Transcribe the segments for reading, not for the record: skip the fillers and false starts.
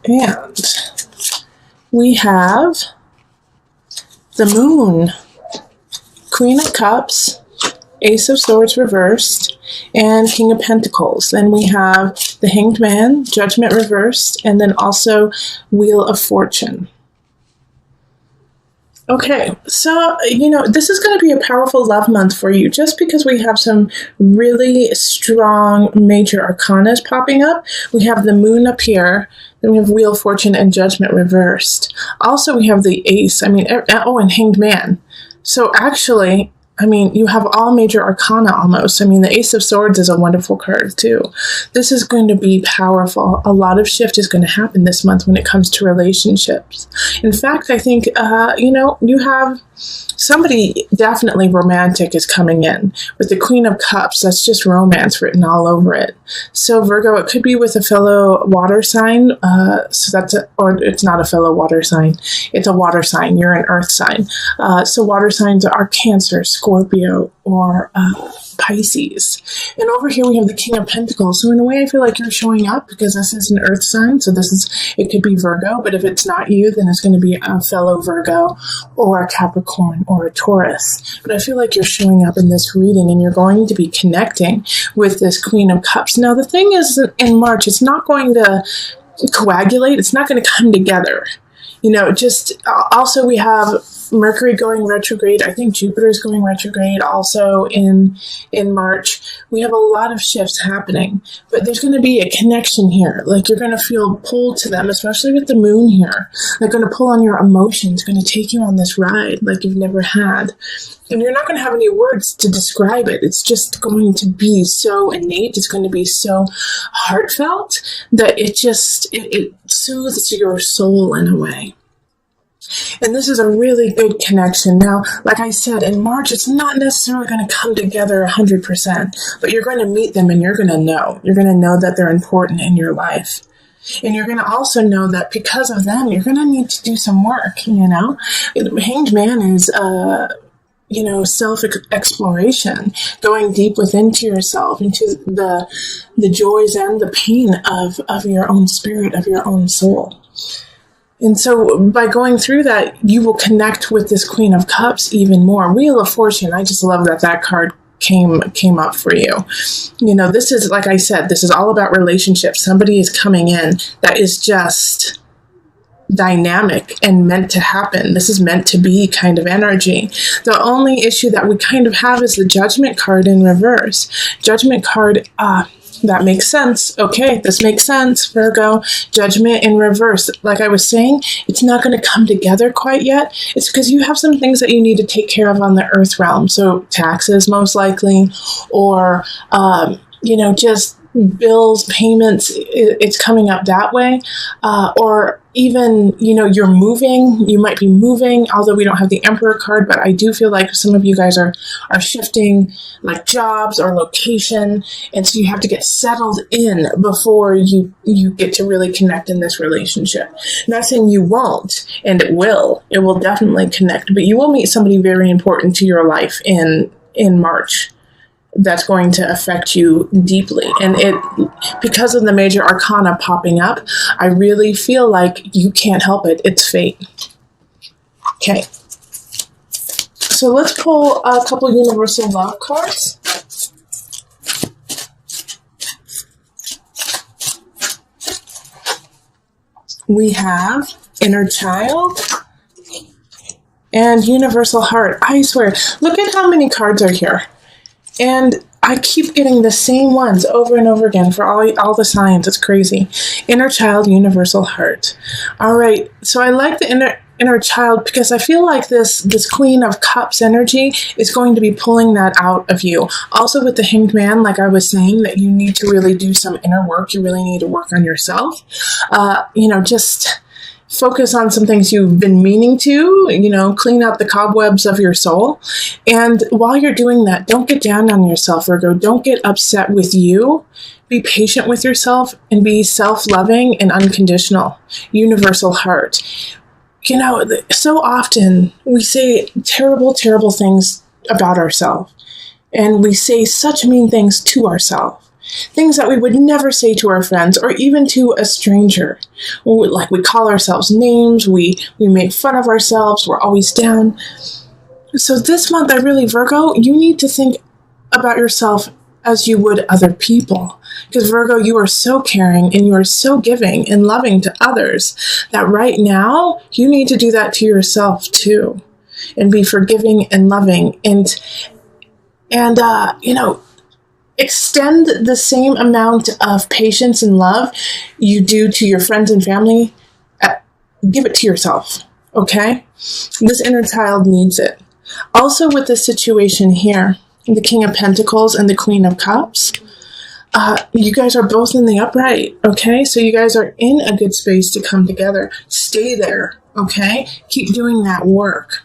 And we have the Moon, Queen of Cups, Ace of Swords reversed, and King of Pentacles. Then we have the Hanged Man, Judgment reversed, and then also Wheel of Fortune. Okay, so, this is going to be a powerful love month for you just because we have some really strong major arcana popping up. We have the Moon up here, then we have Wheel of Fortune and Judgment reversed. Also, we have the Ace, and Hanged Man. So actually, you have all major arcana almost. The Ace of Swords is a wonderful card too. This is going to be powerful. A lot of shift is going to happen this month when it comes to relationships. In fact, I think, you have somebody definitely romantic is coming in. With the Queen of Cups, that's just romance written all over it. So Virgo, it could be with a fellow water sign. Or it's not a fellow water sign. It's a water sign. You're an earth sign. So water signs are Cancer, Scorpio, or Pisces. And over here we have the King of Pentacles. So in a way I feel like you're showing up because this is an earth sign. So it could be Virgo, but if it's not you, then it's going to be a fellow Virgo or a Capricorn or a Taurus. But I feel like you're showing up in this reading and you're going to be connecting with this Queen of Cups. Now the thing is, in March, it's not going to coagulate. It's not going to come together. Also we have Mercury going retrograde. I think Jupiter is going retrograde also in March. We have a lot of shifts happening, but there's going to be a connection here. Like you're going to feel pulled to them, especially with the Moon here. They're going to pull on your emotions, going to take you on this ride like you've never had. And you're not going to have any words to describe it. It's just going to be so innate. It's going to be so heartfelt that it soothes your soul in a way. And this is a really good connection. Now, like I said, in March, it's not necessarily going to come together 100%, but you're going to meet them and you're going to know. You're going to know that they're important in your life. And you're going to also know that because of them, you're going to need to do some work, Hanged Man is, self-exploration, going deep within to yourself, into the joys and the pain of your own spirit, of your own soul. And so by going through that, you will connect with this Queen of Cups even more. Wheel of Fortune, I just love that card came up for you. This is, like I said, this is all about relationships. Somebody is coming in that is just dynamic and meant to happen. This is meant to be kind of energy. The only issue that we kind of have is the Judgment card in reverse. Judgment card, that makes sense. Okay, this makes sense, Virgo. Judgment in reverse. Like I was saying, it's not going to come together quite yet. It's because you have some things that you need to take care of on the earth realm. So taxes, most likely, or, just bills, payments, it's coming up that way. Or even, you're moving, you might be moving, although we don't have the Emperor card, but I do feel like some of you guys are shifting like jobs or location. And so you have to get settled in before you get to really connect in this relationship. I'm not saying you won't, and it will definitely connect, but you will meet somebody very important to your life in March. That's going to affect you deeply. And because of the major arcana popping up, I really feel like you can't help it. It's fate. Okay. So let's pull a couple universal love cards. We have Inner Child and Universal Heart. I swear, look at how many cards are here. And I keep getting the same ones over and over again for all the signs. It's crazy. Inner Child, Universal Heart. All right. So I like the inner child because I feel like this Queen of Cups energy is going to be pulling that out of you. Also with the Hanged Man, like I was saying, that you need to really do some inner work. You really need to work on yourself. Just focus on some things you've been meaning to, clean out the cobwebs of your soul. And while you're doing that, don't get down on yourself, Virgo. Don't get upset with you. Be patient with yourself and be self-loving and unconditional. Universal Heart. So often we say terrible, terrible things about ourselves. And we say such mean things to ourselves. Things that we would never say to our friends or even to a stranger. Like we call ourselves names, we make fun of ourselves, we're always down. So this month, Virgo, you need to think about yourself as you would other people. Because Virgo, you are so caring and you are so giving and loving to others that right now you need to do that to yourself too, and be forgiving and loving and extend the same amount of patience and love you do to your friends and family. Give it to yourself, okay? This inner child needs it. Also with this situation here, the King of Pentacles and the Queen of Cups, you guys are both in the upright, okay? So you guys are in a good space to come together. Stay there, okay? Keep doing that work.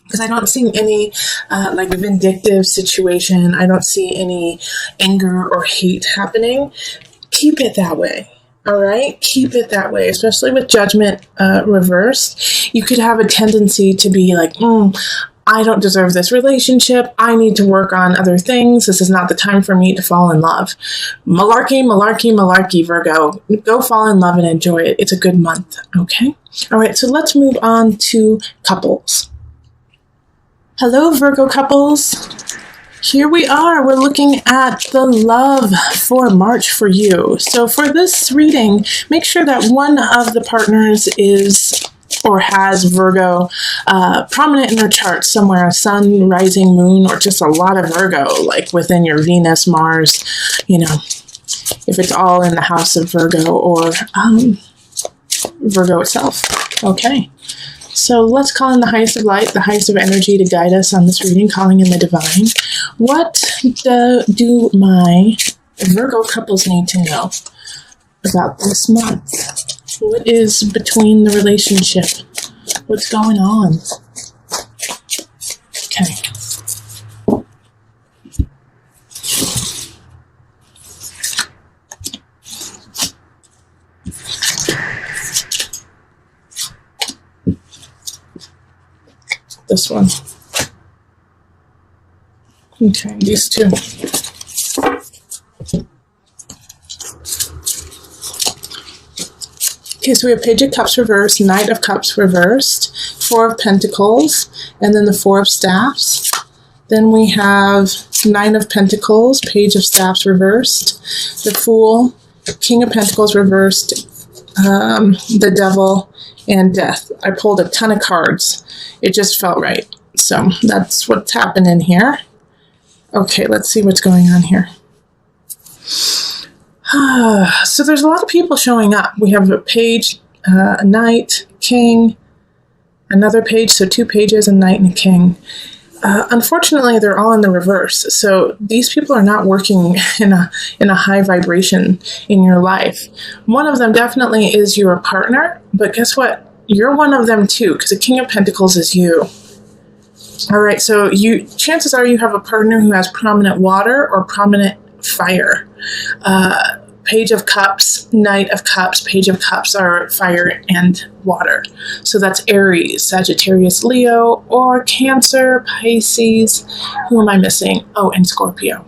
Because I don't see any vindictive situation. I don't see any anger or hate happening. Keep it that way. All right? Keep it that way, especially with judgment reversed. You could have a tendency to be like, I don't deserve this relationship. I need to work on other things. This is not the time for me to fall in love. Malarkey, malarkey, malarkey, Virgo. Go fall in love and enjoy it. It's a good month. Okay? All right, so let's move on to couples. Hello, Virgo couples. Here we are. We're looking at the love for March for you. So for this reading, make sure that one of the partners is or has Virgo prominent in their chart somewhere, sun, rising, moon, or just a lot of Virgo, like within your Venus, Mars, if it's all in the house of Virgo or Virgo itself. Okay. So let's call in the highest of light, the highest of energy to guide us on this reading, calling in the divine. What do my Virgo couples need to know about this month? What is between the relationship? What's going on? Okay. This one. Okay, these two. Okay, so we have Page of Cups reversed, Knight of Cups reversed, Four of Pentacles, and then the Four of Staffs. Then we have Nine of Pentacles, Page of Staffs reversed, the Fool, King of Pentacles reversed, the Devil, and Death. I pulled a ton of cards. It just felt right. So that's what's happening here. Okay, let's see what's going on here. So there's a lot of people showing up. We have a page, a knight, king, another page, so two pages, a knight and a king. Unfortunately, they're all in the reverse. So these people are not working in a high vibration in your life. One of them definitely is your partner, but guess what? You're one of them too, because the King of Pentacles is you. All right, so chances are you have a partner who has prominent water or prominent fire. Page of Cups, Knight of Cups, Page of Cups are fire and water. So that's Aries, Sagittarius, Leo, or Cancer, Pisces. Who am I missing? Oh, and Scorpio.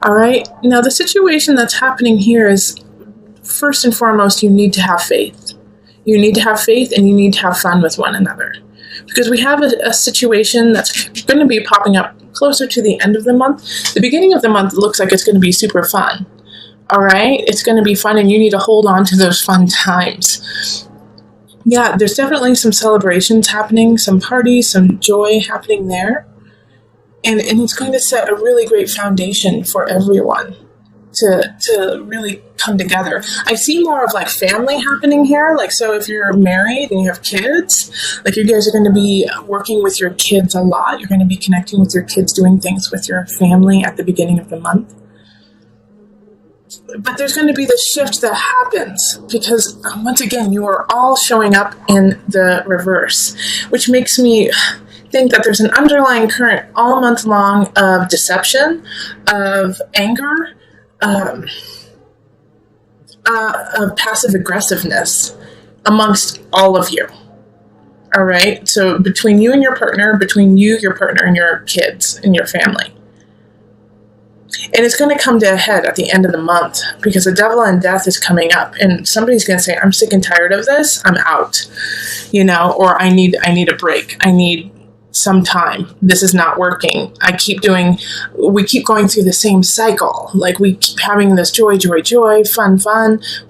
All right. Now, the situation that's happening here is, first and foremost, you need to have faith. You need to have faith and you need to have fun with one another. Because we have a situation that's going to be popping up closer to the end of the month. The beginning of the month looks like it's going to be super fun. All right? It's going to be fun and you need to hold on to those fun times. Yeah, there's definitely some celebrations happening, some parties, some joy happening there. And it's going to set a really great foundation for everyone to really come together. I see more of like family happening here. Like, so if you're married and you have kids, like you guys are going to be working with your kids a lot. You're going to be connecting with your kids, doing things with your family at the beginning of the month. But there's going to be this shift that happens because, once again, you are all showing up in the reverse, which makes me think that there's an underlying current all month long of deception, of anger, of passive aggressiveness amongst all of you. All right? So between you and your partner, between you, your partner, and your kids and your family. And it's going to come to a head at the end of the month because the devil and death is coming up. And somebody's going to say, I'm sick and tired of this. I'm out, or I need a break. I need some time. This is not working. We keep going through the same cycle. Like we keep having this joy, fun,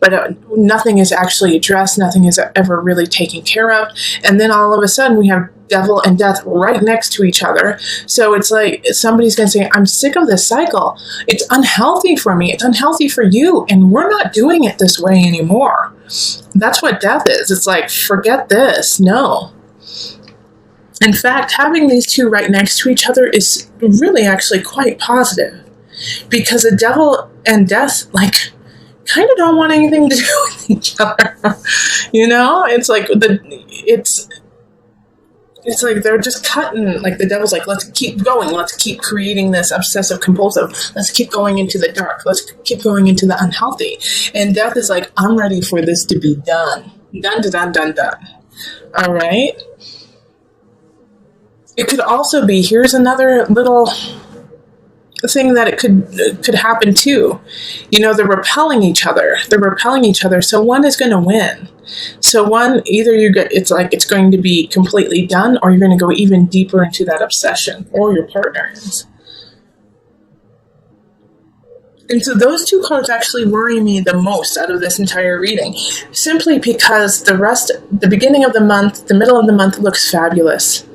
but nothing is actually addressed. Nothing is ever really taken care of. And then all of a sudden we have devil and death right next to each other. So it's like somebody's going to say, I'm sick of this cycle. It's unhealthy for me. It's unhealthy for you. And we're not doing it this way anymore. That's what death is. It's like, forget this. No. In fact, having these two right next to each other is really actually quite positive because the devil and death, kind of don't want anything to do with each other. It's like it's like they're just cutting, like the devil's like, let's keep going. Let's keep creating this obsessive compulsive. Let's keep going into the dark. Let's keep going into the unhealthy. And death is like, I'm ready for this to be done. Done. All right. It could also be, here's another little thing that it could happen too. They're repelling each other. So one is going to win. So one, either it's going to be completely done, or you're going to go even deeper into that obsession, or your partner is. And so those two cards actually worry me the most out of this entire reading, simply because the beginning of the month, the middle of the month looks fabulous.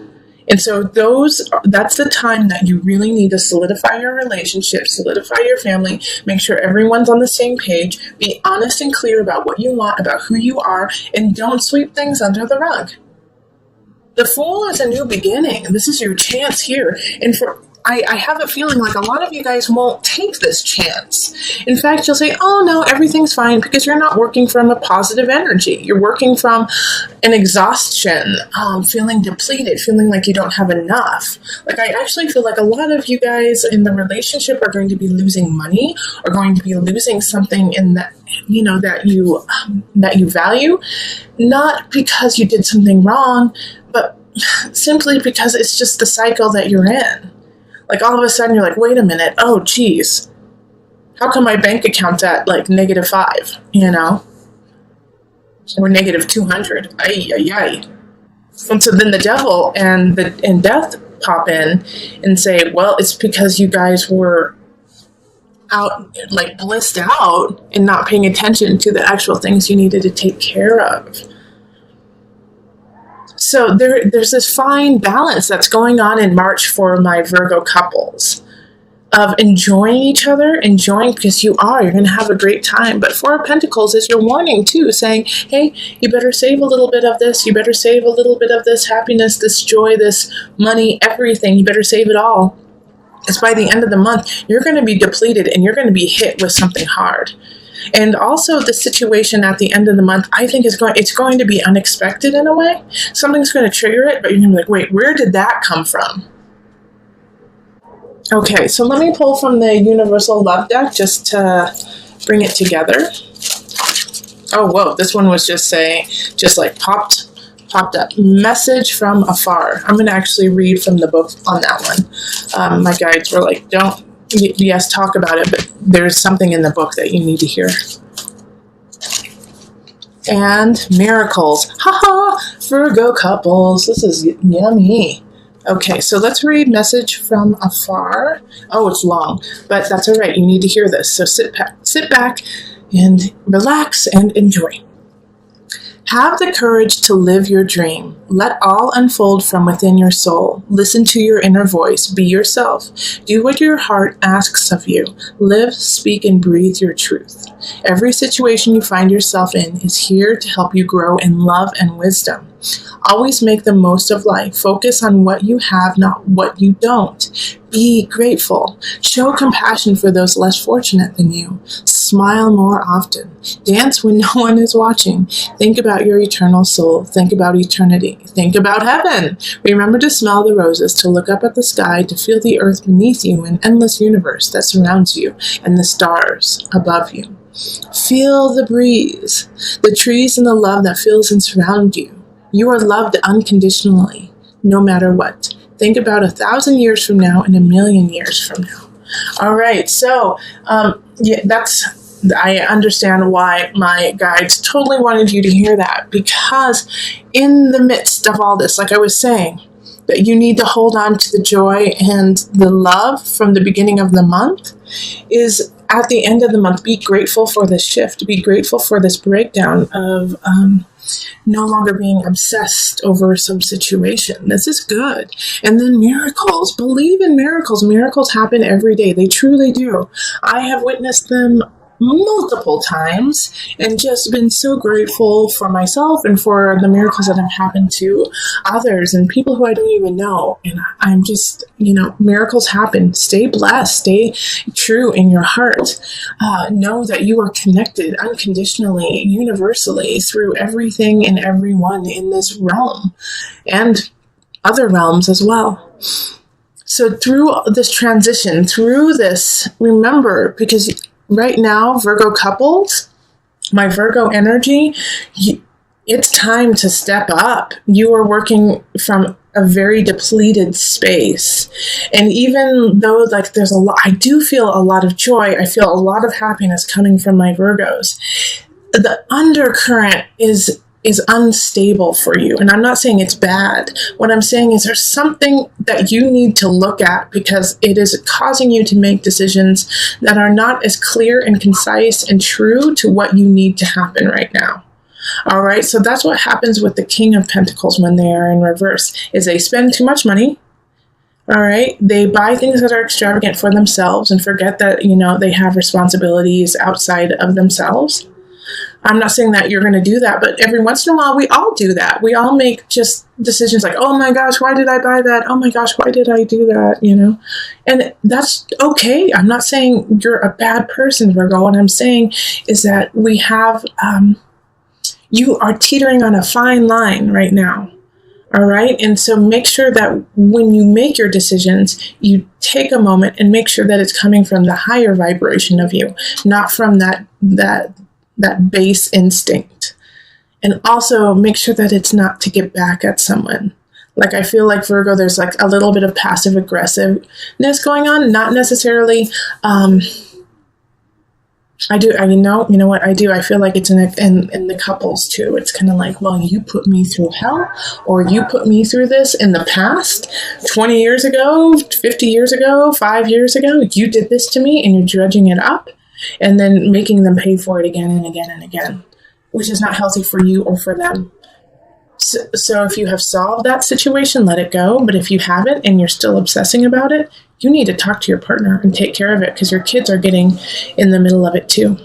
And so that's the time that you really need to solidify your relationship, solidify your family, make sure everyone's on the same page, be honest and clear about what you want, about who you are, and don't sweep things under the rug. The Fool is a new beginning. This is your chance here. And I have a feeling like a lot of you guys won't take this chance. In fact, you'll say, oh no, everything's fine, because you're not working from a positive energy. You're working from an exhaustion, feeling depleted, feeling like you don't have enough. Like I actually feel like a lot of you guys in the relationship are going to be losing money, or going to be losing something in that, that you value, not because you did something wrong, but simply because it's just the cycle that you're in. Like all of a sudden you're like, wait a minute, oh geez, how come my bank account's at like -5, or -200? Ay. And so then the devil and death pop in and say, well, it's because you guys were out, like blissed out and not paying attention to the actual things you needed to take care of. So there's this fine balance that's going on in March for my Virgo couples of enjoying each other, because you're going to have a great time. But Four of Pentacles is your warning too, saying, hey, you better save a little bit of this. You better save a little bit of this happiness, this joy, this money, everything. You better save it all. Because by the end of the month, you're going to be depleted and you're going to be hit with something hard. And also the situation at the end of the month, I think it's going to be unexpected in a way. Something's going to trigger it, but you're going to be like, wait, where did that come from? Okay, so let me pull from the Universal Love deck just to bring it together. Oh, whoa, this one was just popped up. Message from afar. I'm going to actually read from the book on that one. My guides were like, yes, talk about it, but there's something in the book that you need to hear. And miracles. Haha, Virgo couples. This is yummy. Okay, so let's read Message from Afar. Oh, it's long, but that's all right. You need to hear this. So sit back and relax and enjoy. Have the courage to live your dream. Let all unfold from within your soul. Listen to your inner voice. Be yourself. Do what your heart asks of you. Live, speak, and breathe your truth. Every situation you find yourself in is here to help you grow in love and wisdom. Always make the most of life. Focus on what you have, not what you don't. Be grateful. Show compassion for those less fortunate than you. Smile more often. Dance when no one is watching. Think about your eternal soul. Think about eternity. Think about heaven. Remember to smell the roses, to look up at the sky, to feel the earth beneath you, an endless universe that surrounds you, and the stars above you. Feel the breeze, the trees, and the love that fills and surrounds you. You are loved unconditionally, no matter what. Think about 1,000 years from now and 1,000,000 years from now. All right. So, yeah, I understand why my guides totally wanted you to hear that, because in the midst of all this, like I was saying, that you need to hold on to the joy and the love from the beginning of the month is at the end of the month, be grateful for this shift, be grateful for this breakdown of no longer being obsessed over some situation. This is good. And then miracles, believe in miracles. Miracles happen every day. They truly do. I have witnessed them multiple times and just been so grateful for myself and for the miracles that have happened to others and people who I don't even know. And I'm just, miracles happen. Stay blessed. Stay true in your heart. Know that you are connected unconditionally, universally through everything and everyone in this realm and other realms as well. So through this transition, through this, remember, because right now, Virgo couples, my Virgo energy, it's time to step up. You are working from a very depleted space. And even though there's a lot, I do feel a lot of joy. I feel a lot of happiness coming from my Virgos. The undercurrent is unstable for you. And I'm not saying it's bad. What I'm saying is there's something that you need to look at, because it is causing you to make decisions that are not as clear and concise and true to what you need to happen right now. All right. So that's what happens with the King of Pentacles when they are in reverse, is they spend too much money. All right. They buy things that are extravagant for themselves and forget that, they have responsibilities outside of themselves. I'm not saying that you're going to do that, but every once in a while, we all do that. We all make just decisions like, oh my gosh, why did I buy that? Oh my gosh, why did I do that? And that's okay. I'm not saying you're a bad person, Virgo. What I'm saying is that we have, you are teetering on a fine line right now. All right. And so make sure that when you make your decisions, you take a moment and make sure that it's coming from the higher vibration of you, not from that base instinct. And also make sure that it's not to get back at someone. Like, I feel like Virgo, there's like a little bit of passive aggressiveness going on, not necessarily, I do. You know what I do? I feel like it's in the couples too. It's kind of like, well, you put me through hell, or you put me through this in the past, 20 years ago, 50 years ago, 5 years ago, you did this to me, and you're dredging it up and then making them pay for it again and again and again, which is not healthy for you or for them. So if you have solved that situation, let it go. But if you haven't and you're still obsessing about it, you need to talk to your partner and take care of it, because your kids are getting in the middle of it too.